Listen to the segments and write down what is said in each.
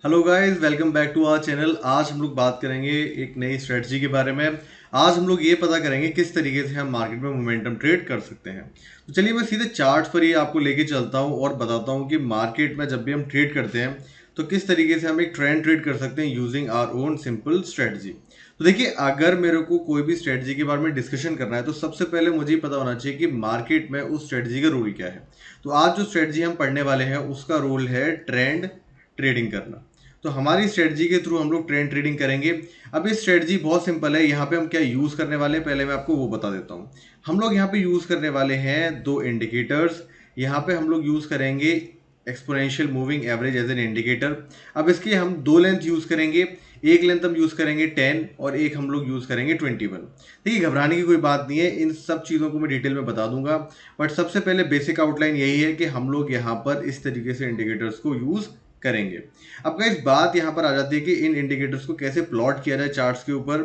Hello guys, welcome back to our channel. आज हम लोग बात करेंगे एक नई स्ट्रेटजी के बारे में। आज हम लोग ये पता करेंगे किस तरीके से हम मार्केट में मोमेंटम ट्रेड कर सकते हैं। तो चलिए मैं सीधे चार्ट पर ही आपको लेके चलता हूँ और बताता हूँ कि मार्केट में जब भी हम ट्रेड करते हैं तो किस तरीके से हम एक ट्रेंड ट्रेड कर सकते हैं using our own simple strategy. तो देखिए, अगर मेरे को कोई भी स्ट्रेटजी के बारे में डिस्कशन करना है तो सबसे पहले मुझे पता होना चाहिए कि मार्केट में उस स्ट्रेटजी का रूल क्या है। तो आज जो स्ट्रेटजी हम पढ़ने वाले हैं उसका रूल है ट्रेंड ट्रेडिंग करना। तो हमारी स्ट्रेटजी के थ्रू हम लोग ट्रेंड ट्रेडिंग करेंगे। अब ये स्ट्रेटजी बहुत सिंपल है। यहाँ पे हम क्या यूज़ करने वाले हैं पहले मैं आपको वो बता देता हूँ। हम लोग यहाँ पे यूज़ करने वाले हैं दो इंडिकेटर्स। यहाँ पे हम लोग यूज़ करेंगे exponential moving average as an indicator. अब इसके हम दो लेंथ यूज़ करेंगे। एक लेंथ हम यूज़ करेंगे 10 और एक हम लोग यूज़ करेंगे 21। देखिए, घबराने की कोई बात नहीं है, इन सब चीज़ों को मैं डिटेल में बता दूंगा। बट सबसे पहले बेसिक आउटलाइन यही है कि हम लोग यहाँ पर इस तरीके से इंडिकेटर्स को यूज़ करेंगे। अब गाइस, बात यहाँ पर आ जाती है कि इन इंडिकेटर्स को कैसे प्लॉट किया जाए चार्ट्स के ऊपर,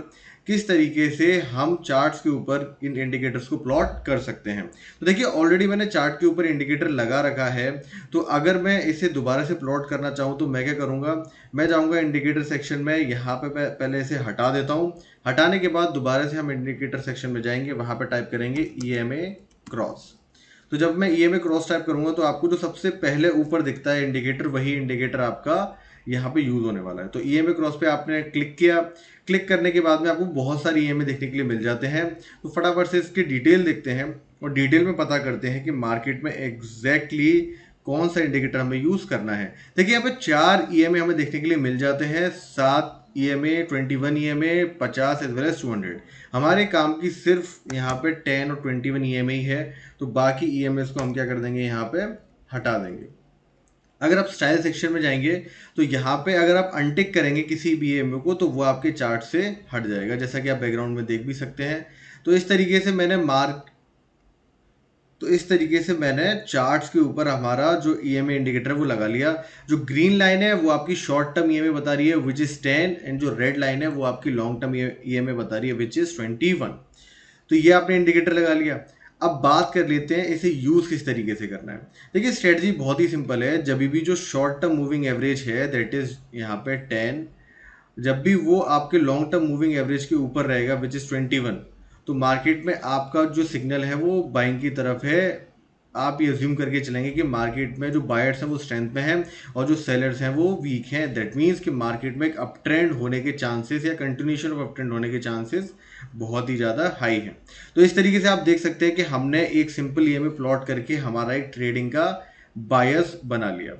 किस तरीके से हम चार्ट्स के ऊपर इन इंडिकेटर्स को प्लॉट कर सकते हैं। तो देखिए, ऑलरेडी मैंने चार्ट के ऊपर इंडिकेटर लगा रखा है। तो अगर मैं इसे दोबारा से प्लॉट करना चाहूँ तो मैं क्या करूँगा, मैं जाऊँगा इंडिकेटर सेक्शन में। यहाँ पे पहले इसे हटा देता हूँ। हटाने के बाद दोबारा से हम इंडिकेटर सेक्शन में जाएंगे, वहाँ पर टाइप करेंगे EMA क्रॉस। तो जब मैं EMA क्रॉस टाइप करूंगा तो आपको जो सबसे पहले ऊपर दिखता है इंडिकेटर, वही इंडिकेटर आपका यहाँ पे यूज होने वाला है। तो EMA क्रॉस पे आपने क्लिक किया। क्लिक करने के बाद में आपको बहुत सारी EMA देखने के लिए मिल जाते हैं। तो फटाफट से इसकी डिटेल देखते हैं और डिटेल में पता करते हैं कि मार्केट में एग्जैक्टली कौन सा इंडिकेटर हमें यूज करना है। देखिए, यहाँ पे 4 EMA हमें देखने के लिए मिल जाते हैं, 7 EMA, 21 EMA, 50 as well as 200। हमारे काम की सिर्फ यहाँ पे 10 और 21 EMA ही है। तो बाकी EMS को हम क्या कर देंगे, यहाँ पे हटा देंगे। अगर आप स्टाइल सेक्शन में जाएंगे तो यहाँ पे अगर आप अनटिक करेंगे किसी भी EMA को तो वो आपके चार्ट से हट जाएगा, जैसा कि आप बैकग्राउंड में देख भी सकते हैं। तो इस तरीके से मैंने चार्ट्स के ऊपर हमारा जो EMA इंडिकेटर है वो लगा लिया। जो ग्रीन लाइन है वो आपकी शॉर्ट टर्म EMA बता रही है विच इज 10, एंड जो रेड लाइन है वो आपकी लॉन्ग टर्म EMA बता रही है विच इज 21। तो ये आपने इंडिकेटर लगा लिया। अब बात कर लेते हैं इसे यूज किस तरीके से करना है। देखिए, स्ट्रेटजी बहुत ही सिंपल है। जब भी जो शॉर्ट टर्म मूविंग एवरेज है दैट इज यहाँ पे 10, जब भी वो आपके लॉन्ग टर्म मूविंग एवरेज के ऊपर रहेगा विच इज 21, तो मार्केट में आपका जो सिग्नल है वो बाइंग की तरफ है। आप ये अज्यूम करके चलेंगे कि मार्केट में जो बायर्स हैं वो स्ट्रेंथ में हैं और जो सेलर्स हैं वो वीक हैं। दैट मीन्स कि मार्केट में एक अप ट्रेंड होने के चांसेस या कंटिन्यूशन ऑफ अप ट्रेंड होने के चांसेस बहुत ही ज़्यादा हाई हैं। तो इस तरीके से आप देख सकते हैं कि हमने एक सिंपल EMA प्लॉट करके हमारा एक ट्रेडिंग का बायस बना लिया।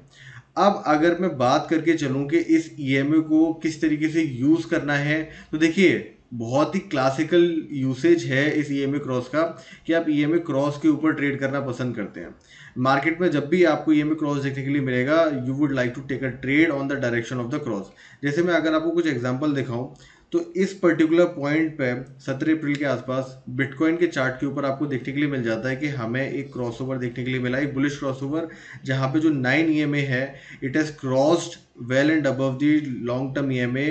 अब अगर मैं बात करके चलूं कि इस EMA को किस तरीके से यूज करना है, तो देखिए बहुत ही क्लासिकल यूसेज है इस EMA क्रॉस का कि आप EMA क्रॉस के ऊपर ट्रेड करना पसंद करते हैं। मार्केट में जब भी आपको EMA क्रॉस देखने के लिए मिलेगा, you would like to take a trade on the direction of the cross. जैसे मैं अगर आपको कुछ एग्जांपल दिखाऊं तो इस पर्टिकुलर पॉइंट पे 17 अप्रैल के आसपास बिटकॉइन के चार्ट के ऊपर आपको देखने के लिए मिल जाता है कि हमें एक क्रॉसओवर देखने के लिए मिला, एक बुलिश क्रॉसओवर, जहां पे जो 9 EMA है it has crossed well and above the long term EMA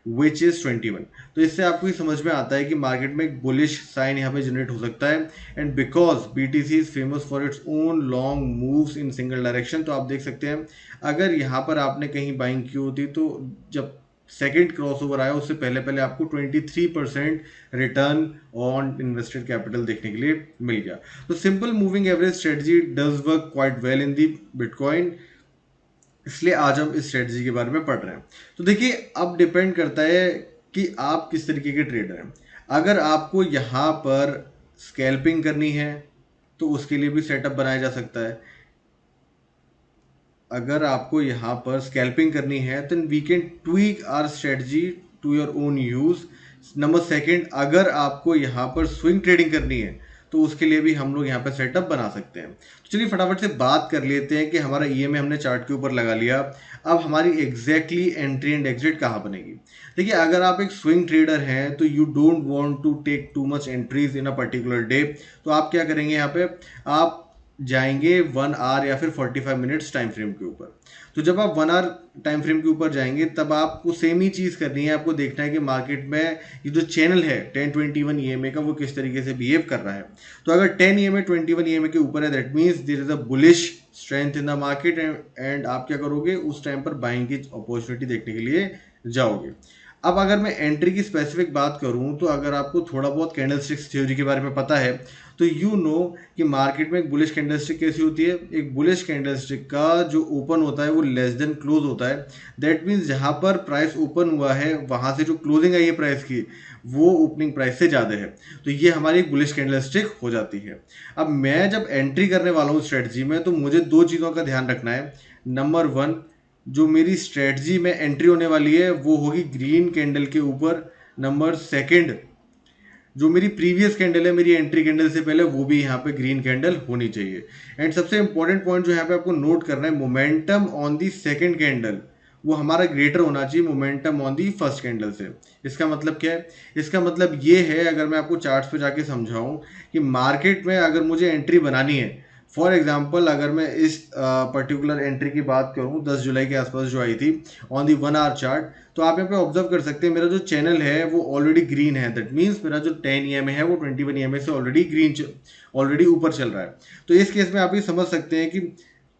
which is 21। तो इससे आपको ये समझ में आता है कि मार्केट में एक बुलिश साइन यहाँ पे जनरेट हो सकता है। And because BTC is famous for its own long moves in single direction, तो आप देख सकते हैं अगर यहाँ पर आपने कहीं बाइंग की होती तो जब सेकेंड क्रॉसओवर आया उससे पहले पहले आपको 23% रिटर्न ऑन इन्वेस्टेड कैपिटल देखने के लिए मिल गया। तो simple moving average strategy does work quite well in the bitcoin, इसलिए आज हम इस स्ट्रेटजी के बारे में पढ़ रहे हैं। तो देखिए, अब डिपेंड करता है कि आप किस तरीके के ट्रेडर हैं। अगर आपको यहाँ पर स्कैल्पिंग करनी है तो उसके लिए भी सेटअप बनाया जा सकता है। अगर आपको यहाँ पर स्कैल्पिंग करनी है तो we can tweak our strategy to your own use. Number second, अगर आपको यहाँ पर स्विंग ट्रेडिंग करनी है तो उसके लिए भी हम लोग यहाँ पर सेटअप बना सकते हैं। तो चलिए फटाफट से बात कर लेते हैं कि हमारा EMA हमने चार्ट के ऊपर लगा लिया। अब हमारी एग्जैक्टली एंट्री एंड एग्जिट कहाँ बनेगी। देखिए, अगर आप एक स्विंग ट्रेडर हैं तो you don't want to take too much entries in a particular day. तो आप क्या करेंगे, यहाँ पे आप जाएंगे 1 आवर या फिर 45 मिनट्स टाइम फ्रेम के ऊपर। तो जब आप 1 आवर टाइम फ्रेम के ऊपर जाएंगे तब आपको सेम ही चीज़ करनी है। आपको देखना है कि मार्केट में ये जो चैनल है 10-21 EMA का वो किस तरीके से बिहेव कर रहा है। तो अगर 10 EMA 21 EMA के ऊपर है that means there is a bullish strength in the market and आप क्या करोगे, उस टाइम पर बाइंग की अपॉर्चुनिटी देखने के लिए जाओगे। अब अगर मैं एंट्री की स्पेसिफिक बात करूं, तो अगर आपको थोड़ा बहुत कैंडलस्टिक्स थ्योरी के बारे में पता है तो यू नो कि मार्केट में एक बुलिश कैंडलस्टिक कैसी होती है। एक बुलिश कैंडलस्टिक का जो ओपन होता है वो लेस देन क्लोज होता है। दैट मीन्स जहां पर प्राइस ओपन हुआ है वहां से जो क्लोजिंग आई है प्राइस की वो ओपनिंग प्राइस से ज़्यादा है, तो ये हमारी एक बुलिश कैंडलस्टिक हो जाती है। अब मैं जब एंट्री करने वाला हूँ स्ट्रेटजी में, तो मुझे दो चीज़ों का ध्यान रखना है। नंबर वन, जो मेरी स्ट्रेटजी में एंट्री होने वाली है वो होगी ग्रीन कैंडल के ऊपर। नंबर सेकंड, जो मेरी प्रीवियस कैंडल है मेरी एंट्री कैंडल से पहले, वो भी यहाँ पे ग्रीन कैंडल होनी चाहिए। एंड सबसे इंपॉर्टेंट पॉइंट जो यहाँ पे आपको नोट करना है, momentum on the second candle वो हमारा ग्रेटर होना चाहिए momentum on the first candle से। इसका मतलब क्या है? इसका मतलब ये है, अगर मैं आपको चार्ट्स पे जाके समझाऊं कि मार्केट में अगर मुझे एंट्री बनानी है, फॉर एग्जाम्पल अगर मैं इस पर्टिकुलर एंट्री की बात करूं 10 जुलाई के आसपास जो आई थी ऑन दी 1 आवर चार्ट, तो आप यहाँ पे ऑब्जर्व कर सकते हैं मेरा जो चैनल है वो ऑलरेडी ग्रीन है। दैट मीन्स मेरा जो 10 EMA है वो 21 EMA से ऑलरेडी ऊपर चल रहा है। तो इस केस में आप ये समझ सकते हैं कि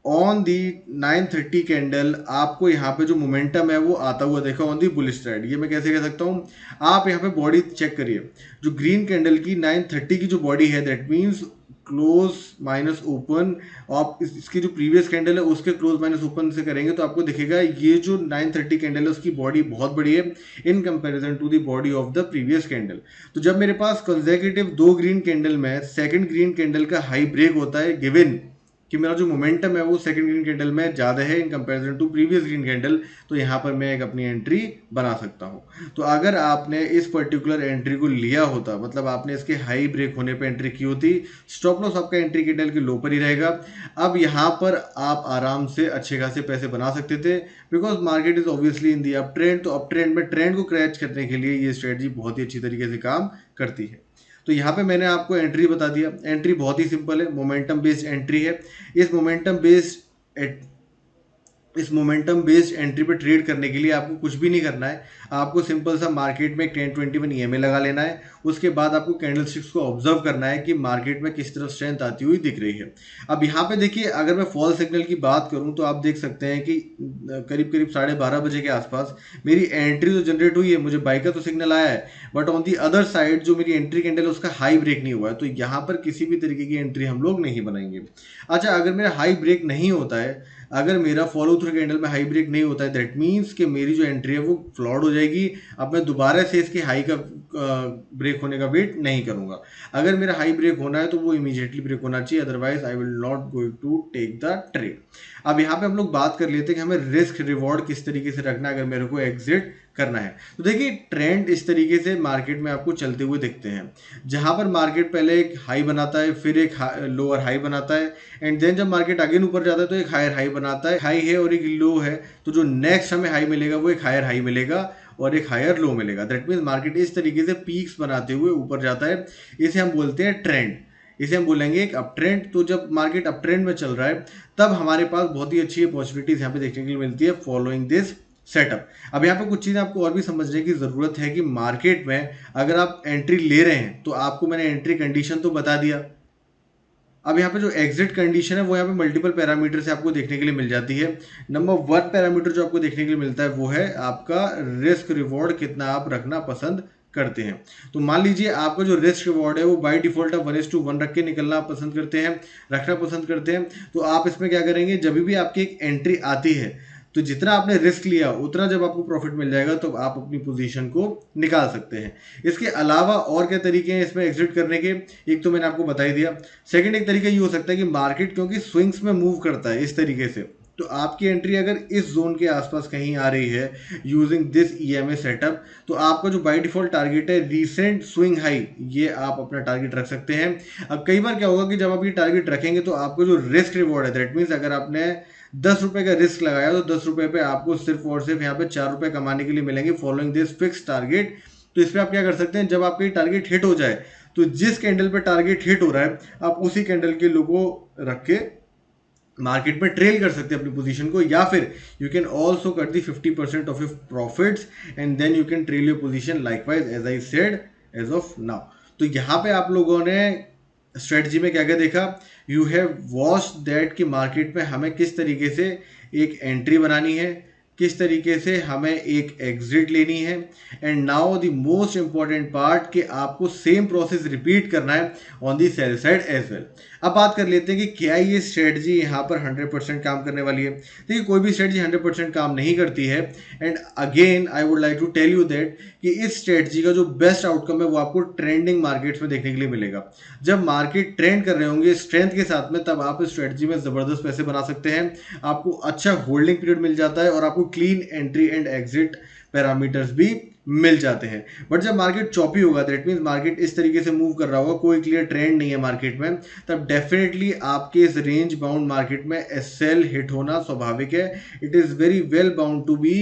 ऑन दी 930 कैंडल आपको यहाँ पे जो मोमेंटम है वो आता हुआ देखा ऑन दी बुलिश साइड। ये मैं कैसे कह सकता हूँ, आप यहाँ पे बॉडी चेक करिए, जो ग्रीन कैंडल की 930 की जो बॉडी है that means close minus open, आप इसकी जो प्रीवियस कैंडल है उसके क्लोज माइनस ओपन से करेंगे तो आपको दिखेगा ये जो 930 कैंडल है उसकी बॉडी बहुत बड़ी है in comparison to the body of the previous candle. तो जब मेरे पास कंसेक्यूटिव दो ग्रीन कैंडल में सेकंड ग्रीन कैंडल का हाई ब्रेक होता है, गिवन कि मेरा जो मोमेंटम है वो सेकंड ग्रीन कैंडल में ज़्यादा है in comparison to previous green candle, तो यहाँ पर मैं एक अपनी एंट्री बना सकता हूँ। तो अगर आपने इस पर्टिकुलर एंट्री को लिया होता, मतलब आपने इसके हाई ब्रेक होने पे एंट्री की होती, स्टॉप लॉस आपका एंट्री कैंडल के लो पर ही रहेगा। अब यहाँ पर आप आराम से अच्छे खासे पैसे बना सकते थे, because market is obviously in the up trend. तो अप ट्रेंड में ट्रेंड को क्रैच करने के लिए ये स्ट्रेटजी बहुत ही अच्छी तरीके से काम करती है। तो यहाँ पे मैंने आपको एंट्री बता दिया। एंट्री बहुत ही सिंपल है, मोमेंटम बेस्ड एंट्री है। इस मोमेंटम बेस्ड एंट्री पे ट्रेड करने के लिए आपको कुछ भी नहीं करना है। आपको सिंपल सा मार्केट में 1021 EMA लगा लेना है। उसके बाद आपको कैंडलस्टिक्स को ऑब्जर्व करना है कि मार्केट में किस तरफ स्ट्रेंथ आती हुई दिख रही है। अब यहाँ पे देखिए, अगर मैं फॉल सिग्नल की बात करूँ तो आप देख सकते हैं कि करीब करीब 12:30 बजे के आसपास मेरी एंट्री तो जनरेट हुई है, मुझे बाई का तो सिग्नल आया है, but on the other side जो मेरी एंट्री कैंडल है उसका हाई ब्रेक नहीं हुआ है, तो यहाँ पर किसी भी तरीके की एंट्री हम लोग नहीं बनाएंगे। अच्छा, अगर मेरा हाई ब्रेक नहीं होता है, अगर मेरा फॉलो थ्रू कैंडल में हाई ब्रेक नहीं होता है, दैट मीन्स कि मेरी जो एंट्री है वो फ्लॉड हो जाएगी। अब मैं दोबारा से इसके हाई का ब्रेक होने का वेट नहीं करूंगा। अगर मेरा हाई ब्रेक होना है तो वो इमीडिएटली ब्रेक होना चाहिए, otherwise I will not going to take the trade. अब यहाँ पे हम लोग बात कर लेते हैं कि हमें रिस्क रिवॉर्ड किस तरीके से रखना है अगर मेरे को एग्जिट करना है। तो देखिए, ट्रेंड इस तरीके से मार्केट में आपको चलते हुए दिखते हैं, जहां पर मार्केट पहले एक हाई बनाता है, फिर एक लोअर हाई बनाता है, एंड देन जब मार्केट अगेन ऊपर जाता है तो एक हायर हाई बनाता है। हाई है और एक लो है, तो जो नेक्स्ट हमें हाई मिलेगा वो एक हायर हाई मिलेगा और एक हायर लो मिलेगा। दैट मीन्स मार्केट इस तरीके से पीक्स बनाते हुए ऊपर जाता है। इसे हम बोलते हैं ट्रेंड, इसे हम बोलेंगे एक अप ट्रेंड। तो जब मार्केट अप ट्रेंड में चल रहा है तब हमारे पास बहुत ही अच्छी अपॉर्चुनिटीज यहाँ पे देखने के लिए मिलती है फॉलोइंग दिस सेटअप। अब यहाँ पे कुछ चीज़ें आपको और भी समझने की ज़रूरत है कि मार्केट में अगर आप एंट्री ले रहे हैं तो आपको मैंने एंट्री कंडीशन तो बता दिया। अब यहाँ पे जो एग्जिट कंडीशन है वो यहाँ पे मल्टीपल पैरामीटर से आपको देखने के लिए मिल जाती है। नंबर 1 पैरामीटर जो आपको देखने के लिए मिलता है वो है आपका रिस्क रिवॉर्ड कितना आप रखना पसंद करते हैं। तो मान लीजिए आपका जो रिस्क रिवॉर्ड है वो बाय डिफॉल्ट आप 1:1 रख के निकलना पसंद करते हैं, रखना पसंद करते हैं। तो आप इसमें क्या करेंगे, जब भी आपकी एक एंट्री आती है तो जितना आपने रिस्क लिया उतना जब आपको प्रॉफिट मिल जाएगा तो आप अपनी पोजीशन को निकाल सकते हैं। इसके अलावा और क्या तरीके हैं इसमें एग्जिट करने के, एक तो मैंने आपको बता ही दिया। सेकंड एक तरीका ये हो सकता है कि मार्केट क्योंकि स्विंग्स में मूव करता है इस तरीके से, तो आपकी एंट्री अगर इस जोन के आसपास कहीं आ रही है यूजिंग दिस EMA सेटअप, तो आपका जो बाय डिफॉल्ट टारगेट है रीसेंट स्विंग हाई, ये आप अपना टारगेट रख सकते हैं। अब कई बार क्या होगा कि जब आप ये टारगेट रखेंगे तो आपको जो रिस्क रिवॉर्ड है, दैट मीन्स अगर आपने 10 रुपए का रिस्क लगाया तो 10 रुपए पे आपको सिर्फ और सिर्फ यहाँ पे 4 रुपए कमाने के लिए मिलेंगे फॉलोइंग दिस फिक्स टारगेट। तो इस पर आप क्या कर सकते हैं, जब आपका ये टारगेट हिट हो जाए तो जिस कैंडल पे टारगेट हिट हो रहा है आप उसी कैंडल के लो को रख के मार्केट में ट्रेल कर सकते हैं अपनी पोजीशन को, या फिर you can also cut the 50% of your profits and then you can trail your position likewise as I said as of now. तो यहाँ पे आप लोगों ने स्ट्रेटजी में क्या क्या देखा, यू हैव वॉच दैट कि मार्केट में हमें किस तरीके से एक एंट्री बनानी है, किस तरीके से हमें एक एग्जिट लेनी है, and now the most important part कि आपको सेम प्रोसेस रिपीट करना है on the sell side as well. अब बात कर लेते हैं कि क्या ये स्ट्रेटजी यहाँ पर 100% काम करने वाली है। देखिए कोई भी स्ट्रेटजी 100% काम नहीं करती है, and again I would like to tell you that कि इस स्ट्रेटजी का जो बेस्ट आउटकम है वो आपको ट्रेंडिंग मार्केट्स में देखने के लिए मिलेगा। जब मार्केट ट्रेंड कर रहे होंगे स्ट्रेंथ के साथ में, तब आप इस स्ट्रेटजी में जबरदस्त पैसे बना सकते हैं। आपको अच्छा होल्डिंग पीरियड मिल जाता है और आपको clean entry and exit parameters भी मिल जाते हैं। बट जब मार्केट चॉपी होगा, दैट मीन्स मार्केट इस तरीके से मूव कर रहा होगा, कोई क्लियर ट्रेंड नहीं है मार्केट में, तब डेफिनेटली आपके इस रेंज बाउंड मार्केट में एसएल हिट होना स्वाभाविक है। It is very well bound to be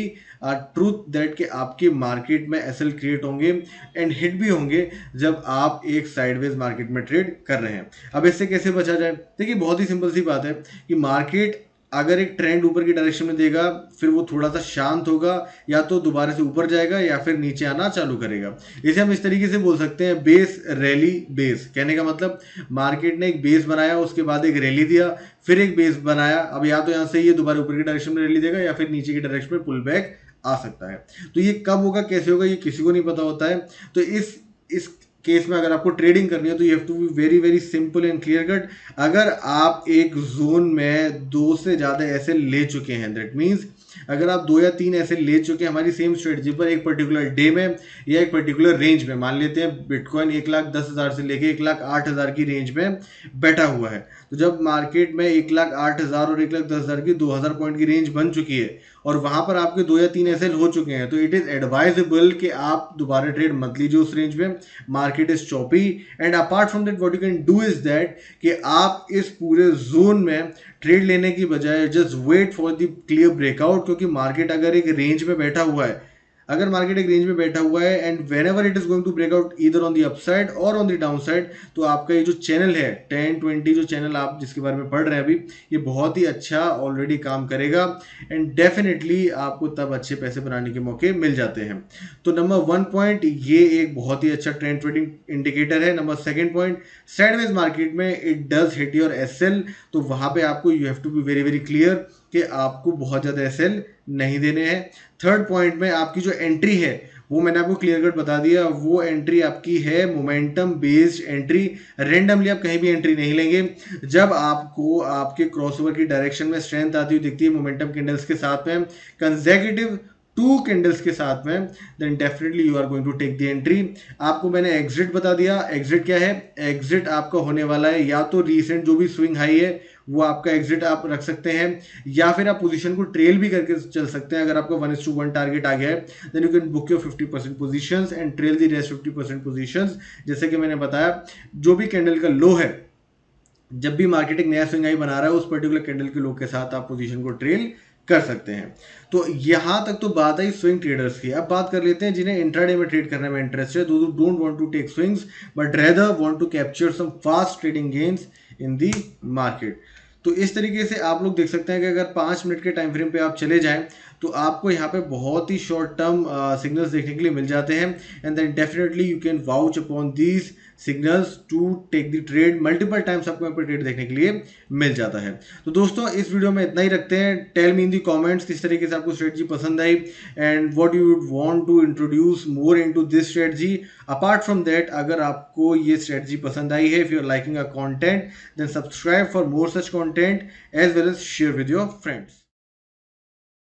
truth that कि आपके मार्केट में एसएल क्रिएट होंगे एंड हिट भी होंगे जब आप एक साइडवेज मार्केट में ट्रेड कर रहे हैं। अब इससे कैसे बचा जाए? देखिए बहुत ही सिंपल सी बात है कि मार्केट अगर एक ट्रेंड ऊपर की डायरेक्शन में देगा, फिर वो थोड़ा सा शांत होगा, या तो दोबारा से ऊपर जाएगा या फिर नीचे आना चालू करेगा। इसे हम इस तरीके से बोल सकते हैं बेस रैली बेस। कहने का मतलब मार्केट ने एक बेस बनाया, उसके बाद एक रैली दिया, फिर एक बेस बनाया। अब या तो यहाँ से ये दोबारा ऊपर की डायरेक्शन में रैली देगा या फिर नीचे की डायरेक्शन में पुल बैक आ सकता है। तो ये कब होगा, कैसे होगा, ये किसी को नहीं पता होता है। तो इस केस में अगर आपको ट्रेडिंग करनी है तो you have to be very very simple and clear cut. अगर आप एक जोन में 2 से ज़्यादा ऐसे ले चुके हैं, दैट मीन्स अगर आप 2 या 3 ऐसे ले चुके हैं हमारी सेम स्ट्रेटजी पर एक पर्टिकुलर डे में या एक पर्टिकुलर रेंज में, मान लेते हैं बिटकॉइन 1,10,000 से लेके 1,08,000 की रेंज में बैठा हुआ है, तो जब मार्केट में 1,08,000 और 1,10,000 की 2,000 पॉइंट की रेंज बन चुकी है और वहां पर आपके 2 या 3 ऐसे हो चुके हैं, तो इट इज एडवाइजेबल कि आप दोबारा ट्रेड मत लीजिए उस रेंज में। Market is choppy, and apart from that what you can do is that कि आप इस पूरे जोन में ट्रेड लेने की बजाय just wait for the clear breakout. क्योंकि मार्केट अगर एक रेंज में बैठा हुआ है, अगर मार्केट एक रेंज में बैठा हुआ है and whenever it is going to breakout either on the upside और ऑन द डाउन साइड, तो आपका ये जो चैनल है 10-20 जो चैनल आप जिसके बारे में पढ़ रहे हैं अभी, ये बहुत ही अच्छा ऑलरेडी काम करेगा एंड डेफिनेटली आपको तब अच्छे पैसे बनाने के मौके मिल जाते हैं। तो नंबर 1 पॉइंट, ये एक बहुत ही अच्छा ट्रेंड ट्रेडिंग इंडिकेटर है। नंबर 2 पॉइंट, साइडवेज मार्केट में it does hit your SL, तो वहां पे आपको you have to be very very clear कि आपको बहुत ज़्यादा एसएल नहीं देने हैं। 3rd पॉइंट में आपकी जो एंट्री है वो मैंने आपको क्लियर कट बता दिया, वो एंट्री आपकी है मोमेंटम बेस्ड एंट्री। रेंडमली आप कहीं भी एंट्री नहीं लेंगे। जब आपको आपके क्रॉसओवर की डायरेक्शन में स्ट्रेंथ आती हुई दिखती है मोमेंटम कैंडल्स के साथ में, कंसेक्यूटिव 2 कैंडल्स के साथ में, then definitely you are going to take the entry. आपको मैंने एग्जिट बता दिया। एग्जिट क्या है? एग्जिट आपका होने वाला है या तो रीसेंट जो भी स्विंग हाई है वो आपका एग्जिट आप रख सकते हैं, या फिर आप पोजीशन को ट्रेल भी करके चल सकते हैं। अगर आपका 1:1 टारगेट आ गया है then you can book your 50% positions and trail the rest 50% positions. जैसे कि मैंने बताया, जो भी कैंडल का लो है, जब भी मार्केट एक नया स्विंग हाई बना रहा है, उस पर्टिकुलर कैंडल के लो के साथ आप पोजीशन को ट्रेल कर सकते हैं। तो यहां तक तो बात आई स्विंग ट्रेडर्स की। अब बात कर लेते हैं जिन्हें इंट्राडे में ट्रेड करने में इंटरेस्ट है, though don't want to take swings but rather want to capture some fast trading gains in the market. तो इस तरीके से आप लोग देख सकते हैं कि अगर 5 मिनट के टाइम फ्रेम पे आप चले जाएं तो आपको यहाँ पे बहुत ही शॉर्ट टर्म सिग्नल्स देखने के लिए मिल जाते हैं, and then definitely you can vouch upon these signals to take the trade. Multiple times आपको यहाँ पर ट्रेड देखने के लिए मिल जाता है। तो दोस्तों इस वीडियो में इतना ही रखते हैं। टेल मी इन दी कमेंट्स किस तरीके से आपको स्ट्रेटजी पसंद आई and what you would want to introduce more into this strategy. Apart from that, अगर आपको ये स्ट्रेटजी पसंद आई है, if you are liking a content, then subscribe for more such content as well as share with your friends.